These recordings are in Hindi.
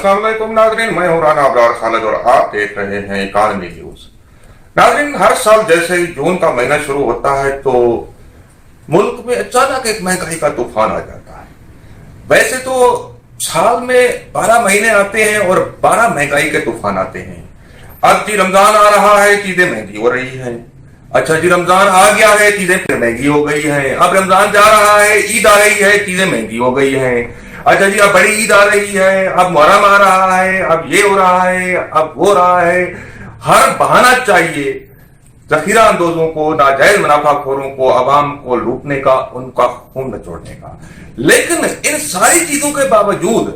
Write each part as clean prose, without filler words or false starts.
अस्सलाम वालेकुम नाज़रीन, मैं हूं राना अबरार खालिद और आप देख रहे हैं इकॉनमी न्यूज। नाज़रीन, हर साल जैसे ही जून का महीना शुरू होता है तो मुल्क में अचानक एक महंगाई का तूफान आ जाता है। वैसे तो साल में 12 महीने आते हैं और 12 महंगाई के तूफान आते हैं। अब जी रमजान आ रहा है, चीजें महंगी हो रही हैं। अच्छा जी, रमजान आ गया है, चीजें फिर महंगी हो गई हैं। अब रमजान जा रहा है, ईद आ रही है, चीजें महंगी हो गई हैं। अच्छा जी, अब बड़ी ईद आ रही है, अब मुहर्रम आ रहा है, अब ये हो रहा है, अब वो हो रहा है। हर बहाना चाहिए जखीरा अंदोजों को, नाजायज मुनाफाखोरों को, अवाम को लूटने का, उनका खून नचोड़ने का। लेकिन इन सारी चीजों के बावजूद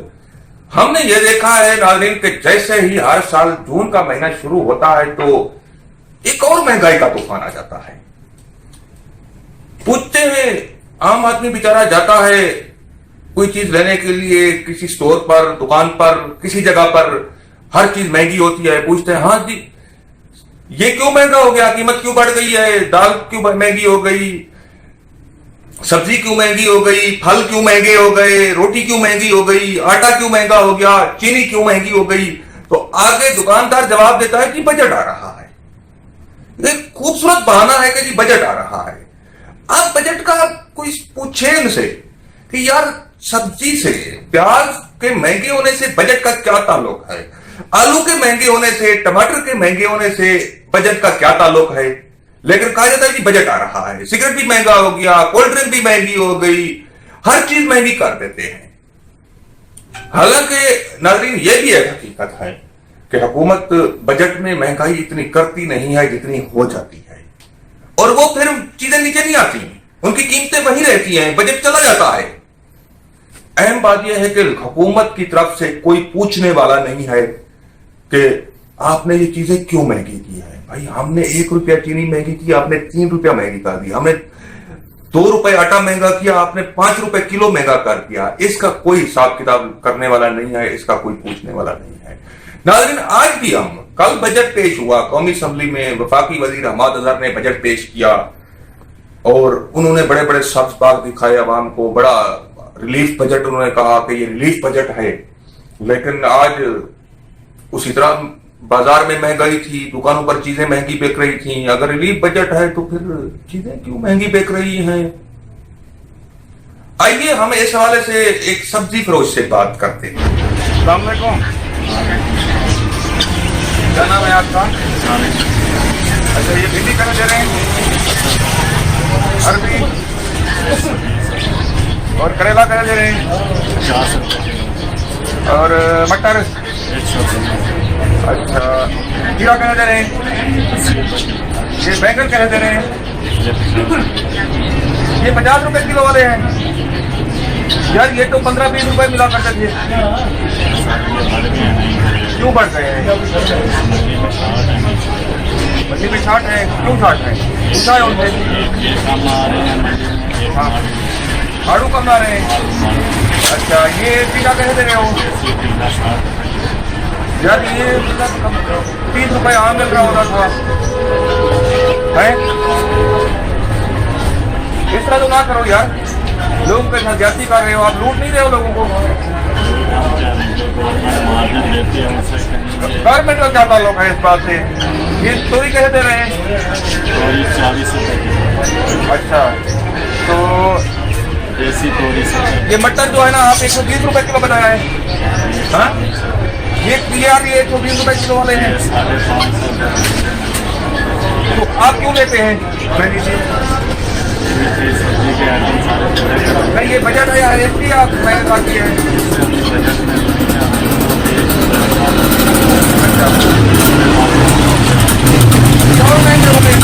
हमने ये देखा है नाज़रीन कि जैसे ही हर साल जून का महीना शुरू होता है तो एक और महंगाई का तूफान आ जाता है। पूछते हैं, आम आदमी बेचारा जाता है कोई चीज लेने के लिए किसी स्टोर पर, दुकान पर, किसी जगह पर, हर चीज महंगी होती है। पूछते हैं, हाँ जी ये क्यों महंगा हो गया, कीमत क्यों बढ़ गई है, दाल क्यों महंगी हो गई, सब्जी क्यों महंगी हो गई, फल क्यों महंगे हो गए, रोटी क्यों महंगी हो गई, आटा क्यों महंगा हो गया, चीनी क्यों महंगी हो गई। तो आगे दुकानदार जवाब देता है कि बजट आ रहा है। एक खूबसूरत बहाना है कि जी बजट आ रहा है। अब बजट का कोई पूछे इनसे कि यार सब्जी से, प्याज के महंगे होने से बजट का क्या ताल्लुक है, आलू के महंगे होने से, टमाटर के महंगे होने से बजट का क्या ताल्लुक है। लेकिन कहा जाता है कि बजट आ रहा है, सिगरेट भी महंगा हो गया, कोल्ड ड्रिंक भी महंगी हो गई, हर चीज महंगी कर देते हैं। हालांकि नाज़रीन ये भी एक हकीकत है कि हुकूमत बजट में महंगाई इतनी करती नहीं है जितनी हो जाती है, और वो फिर चीजें नीचे नहीं आती, उनकी कीमतें वही रहती हैं, बजट चला जाता है। अहम बात यह है कि हुकूमत की तरफ से कोई पूछने वाला नहीं है कि आपने ये चीजें क्यों महंगी की है। भाई हमने 1 रुपया चीनी महंगी की, आपने 3 रुपया महंगी कर दी। हमने 2 रुपए आटा महंगा किया, आपने 5 रुपए किलो महंगा कर दिया। इसका कोई हिसाब किताब करने वाला नहीं है, इसका कोई पूछने वाला नहीं है। नाज़रीन, आज भी हम, कल बजट पेश हुआ कौमी असम्बली में, वफाकी वजीर हमाद अजहर ने बजट पेश किया और उन्होंने बड़े बड़े सब्ज बाग दिखाए अवाम को। बड़ा रिलीफ बजट उन्होंने कहा कि ये रिलीफ बजट है। लेकिन आज उसी तरह बाजार में महंगाई थी, दुकानों पर चीजें महंगी बिक रही थी। अगर रिलीफ बजट है तो फिर चीजें क्यों महंगी बिक रही हैं। आइए हम इस हवाले से एक सब्जी फरोश से बात करते हैं। अस्सलाम वालेकुम, क्या नाम है आपका? अच्छा, ये भिंडी कहाँ दे रहे हैं? अरबी और करेला कहाँ दे रहे हैं? 50 रुपये। और मटर? 100। अच्छा, खीरा कहाँ दे रहे हैं? ये बैंगन कहाँ दे रहे हैं? ये 50 रुपए किलो वाले हैं। यार ये तो 15-20 रुपए मिला करते थे, क्यों बढ़ रहे हैं? मंडी में 60 है, क्यों 60 है? पूछा है उनसे? हाँ, आड़ू कम ला रहे हैं। अच्छा, ये टीका कैसे दे रहे हो? यार ये 30 रुपए आम मिल रहा होता था है? इस तरह तो ना करो यार, लोगों के साथ ज्यादती कर रहे हो आप, लूट नहीं रहे हो लोगों को। गवर्नमेंट का क्या ताल्लुक है इस बात से? ये तोरी कैसे दे रहे हैं? 40 रुपये। अच्छा, तो देसी तोरी से ये मटर जो है ना, आप 120 रुपए किलो बताया है। हाँ, ये 120 रुपए किलो वाले हैं, 550। तो आप क्यों लेते हैं? सब्जी के आइटम सारे पूरे नहीं, ये बजट है यार, इसलिए आप महंगा किए हैं। अच्छा, और महंगे हो गए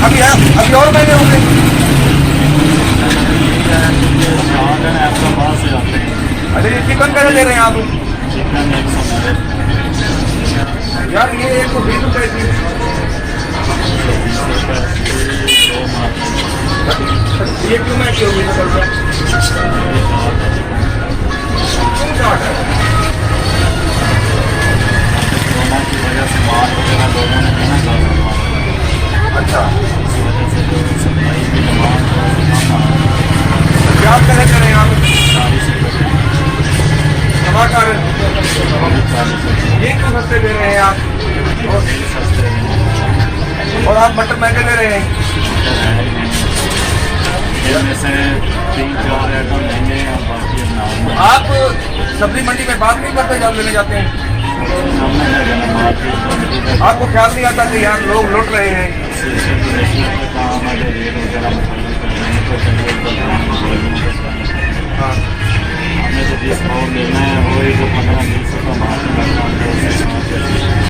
अभी और महंगे हो गए। अरे ये चिकन कैसे दे रहे हैं आप? चिकन 100। यार ये 120 रुपए थी। ये क्यों महंगी होगी? क्यों 60 है? कोरोना की वजह से माल वगैरह लोगों ने कहना चाहा। अच्छा, इस वजह से सप्लाई की डिमांड क्या आप कैसे कर रहे हैं आप? 40 रुपये। ये क्यों सस्ते दे रहे हैं आप? सस्ते हैं। और आप मटर महंगे दे रहे हैं। इनमें से 3-4 आइटम लेंगे और बाकी नॉर्मल। आप सब्जी मंडी में बात नहीं करते जब लेने जाते हैं? आपको ख्याल नहीं आता कि यहाँ लोग लौट रहे हैं? काम है, रेट वगैरह